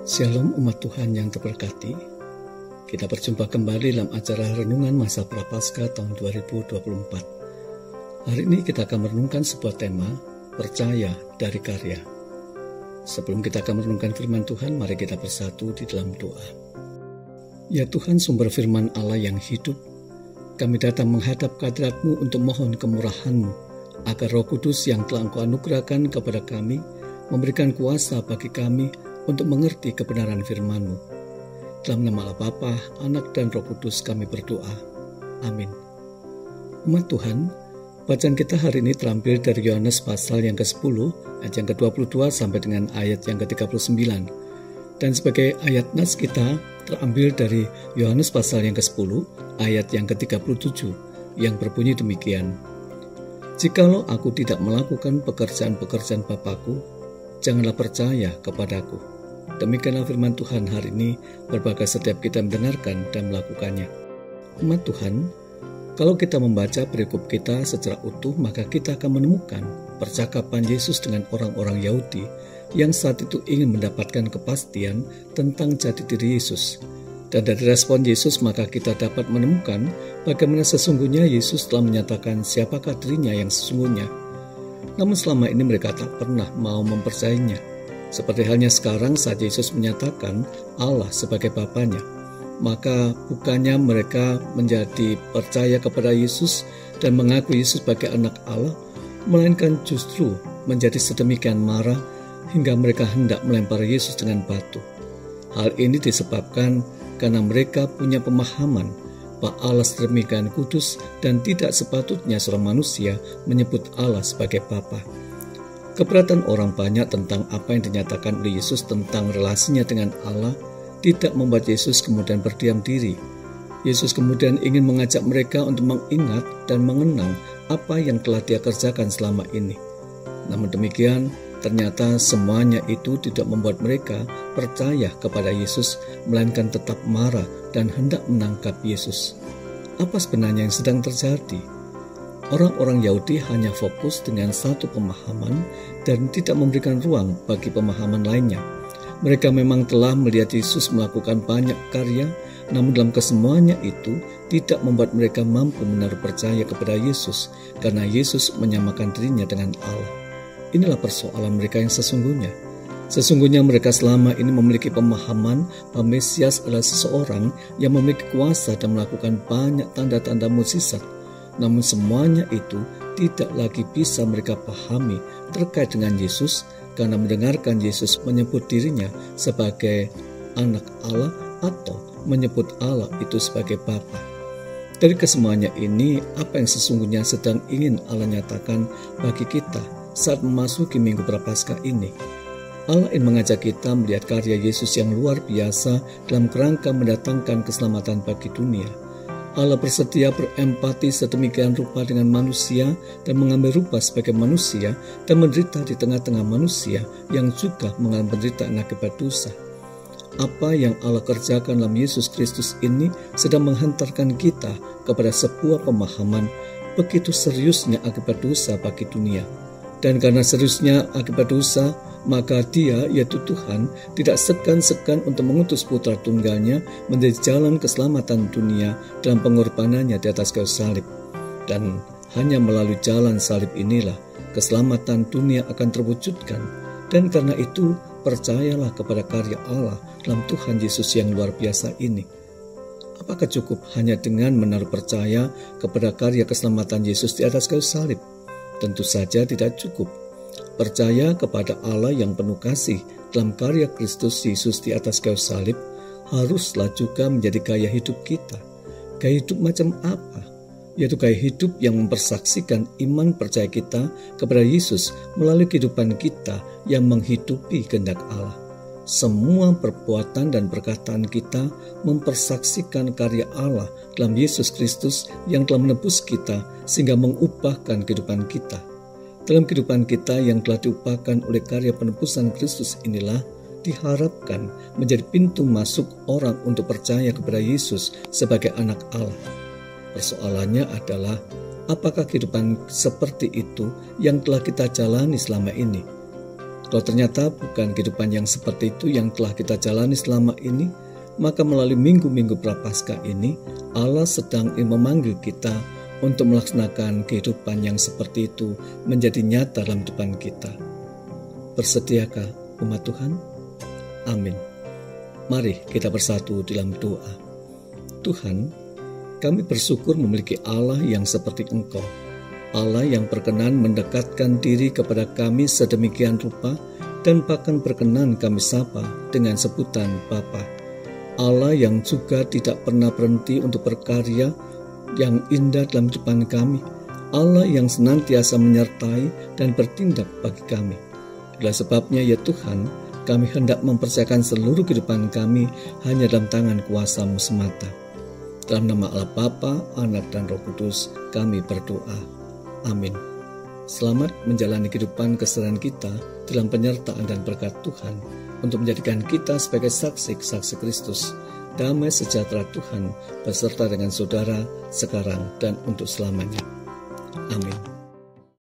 Shalom umat Tuhan yang terberkati. Kita berjumpa kembali dalam acara Renungan Masa Prapaskah tahun 2024. Hari ini kita akan merenungkan sebuah tema, percaya dari karya. Sebelum kita akan merenungkan firman Tuhan, mari kita bersatu di dalam doa. Ya Tuhan, sumber firman Allah yang hidup, kami datang menghadap kehadirat-Mu untuk mohon kemurahan-Mu, agar Roh Kudus yang telah Engkau anugerahkan kepada kami, memberikan kuasa bagi kami untuk mengerti kebenaran firman-Mu. Dalam nama Allah Bapa, Anak, dan Roh Kudus kami berdoa. Amin. Umat Tuhan, bacaan kita hari ini terambil dari Yohanes pasal yang ke-10, ayat yang ke-22 sampai dengan ayat yang ke-39. Dan sebagai ayat nas kita terambil dari Yohanes pasal yang ke-10, ayat yang ke-37, yang berbunyi demikian. Jikalau aku tidak melakukan pekerjaan-pekerjaan Bapa-Ku, janganlah percaya kepadaku. Demikianlah firman Tuhan hari ini, berbagai setiap kita mendengarkan dan melakukannya. Umat Tuhan, kalau kita membaca perikop kita secara utuh, maka kita akan menemukan percakapan Yesus dengan orang-orang Yahudi yang saat itu ingin mendapatkan kepastian tentang jati diri Yesus. Dan dari respon Yesus, maka kita dapat menemukan bagaimana sesungguhnya Yesus telah menyatakan siapakah dirinya yang sesungguhnya. Namun selama ini mereka tak pernah mau mempercayainya. Seperti halnya sekarang saat Yesus menyatakan Allah sebagai Bapanya, maka bukannya mereka menjadi percaya kepada Yesus dan mengaku Yesus sebagai anak Allah, melainkan justru menjadi sedemikian marah hingga mereka hendak melempar Yesus dengan batu. Hal ini disebabkan karena mereka punya pemahaman bahwa Allah sedemikian kudus dan tidak sepatutnya seorang manusia menyebut Allah sebagai Bapa. Keberatan orang banyak tentang apa yang dinyatakan oleh Yesus tentang relasinya dengan Allah tidak membuat Yesus kemudian berdiam diri. Yesus kemudian ingin mengajak mereka untuk mengingat dan mengenang apa yang telah Dia kerjakan selama ini. Namun demikian, ternyata semuanya itu tidak membuat mereka percaya kepada Yesus, melainkan tetap marah dan hendak menangkap Yesus. Apa sebenarnya yang sedang terjadi? Orang-orang Yahudi hanya fokus dengan satu pemahaman dan tidak memberikan ruang bagi pemahaman lainnya. Mereka memang telah melihat Yesus melakukan banyak karya, namun dalam kesemuanya itu tidak membuat mereka mampu menaruh percaya kepada Yesus, karena Yesus menyamakan dirinya dengan Allah. Inilah persoalan mereka yang sesungguhnya. Sesungguhnya mereka selama ini memiliki pemahaman bahwa Mesias adalah seseorang yang memiliki kuasa dan melakukan banyak tanda-tanda mukjizat. Namun semuanya itu tidak lagi bisa mereka pahami terkait dengan Yesus, karena mendengarkan Yesus menyebut dirinya sebagai anak Allah atau menyebut Allah itu sebagai Bapa. Dari kesemuanya ini, apa yang sesungguhnya sedang ingin Allah nyatakan bagi kita saat memasuki Minggu Prapaskah ini? Allah ingin mengajak kita melihat karya Yesus yang luar biasa dalam kerangka mendatangkan keselamatan bagi dunia. Allah bersedia berempati sedemikian rupa dengan manusia dan mengambil rupa sebagai manusia dan menderita di tengah-tengah manusia yang juga mengalami penderitaan akibat dosa. Apa yang Allah kerjakan dalam Yesus Kristus ini sedang menghantarkan kita kepada sebuah pemahaman begitu seriusnya akibat dosa bagi dunia. Dan karena seriusnya akibat dosa, maka Dia, yaitu Tuhan, tidak segan-segan untuk mengutus putra tunggalnya menjadi jalan keselamatan dunia dalam pengorbanannya di atas kayu salib. Dan hanya melalui jalan salib inilah keselamatan dunia akan terwujudkan. Dan karena itu, percayalah kepada karya Allah dalam Tuhan Yesus yang luar biasa ini. Apakah cukup hanya dengan menaruh percaya kepada karya keselamatan Yesus di atas kayu salib? Tentu saja tidak cukup. Percaya kepada Allah yang penuh kasih dalam karya Kristus Yesus di atas kayu salib haruslah juga menjadi gaya hidup kita. Gaya hidup macam apa? Yaitu gaya hidup yang mempersaksikan iman percaya kita kepada Yesus melalui kehidupan kita yang menghidupi kehendak Allah. Semua perbuatan dan perkataan kita mempersaksikan karya Allah dalam Yesus Kristus yang telah menebus kita sehingga mengubahkan kehidupan kita. Dalam kehidupan kita yang telah diubahkan oleh karya penebusan Kristus inilah diharapkan menjadi pintu masuk orang untuk percaya kepada Yesus sebagai anak Allah. Persoalannya adalah, apakah kehidupan seperti itu yang telah kita jalani selama ini? Kalau ternyata bukan kehidupan yang seperti itu yang telah kita jalani selama ini, maka melalui minggu-minggu Prapaskah ini, Allah sedang memanggil kita untuk melaksanakan kehidupan yang seperti itu menjadi nyata dalam kehidupan kita. Bersediakah umat Tuhan? Amin. Mari kita bersatu dalam doa. Tuhan, kami bersyukur memiliki Allah yang seperti Engkau, Allah yang berkenan mendekatkan diri kepada kami sedemikian rupa dan bahkan berkenan kami sapa dengan sebutan Bapa. Allah yang juga tidak pernah berhenti untuk berkarya yang indah dalam kehidupan kami. Allah yang senantiasa menyertai dan bertindak bagi kami. Itulah sebabnya ya Tuhan, kami hendak mempercayakan seluruh kehidupan kami hanya dalam tangan kuasa-Mu semata. Dalam nama Allah Bapa, Anak dan Roh Kudus kami berdoa. Amin. Selamat menjalani kehidupan keseharian kita dalam penyertaan dan berkat Tuhan untuk menjadikan kita sebagai saksi-saksi Kristus. Damai sejahtera Tuhan beserta dengan saudara sekarang dan untuk selamanya. Amin.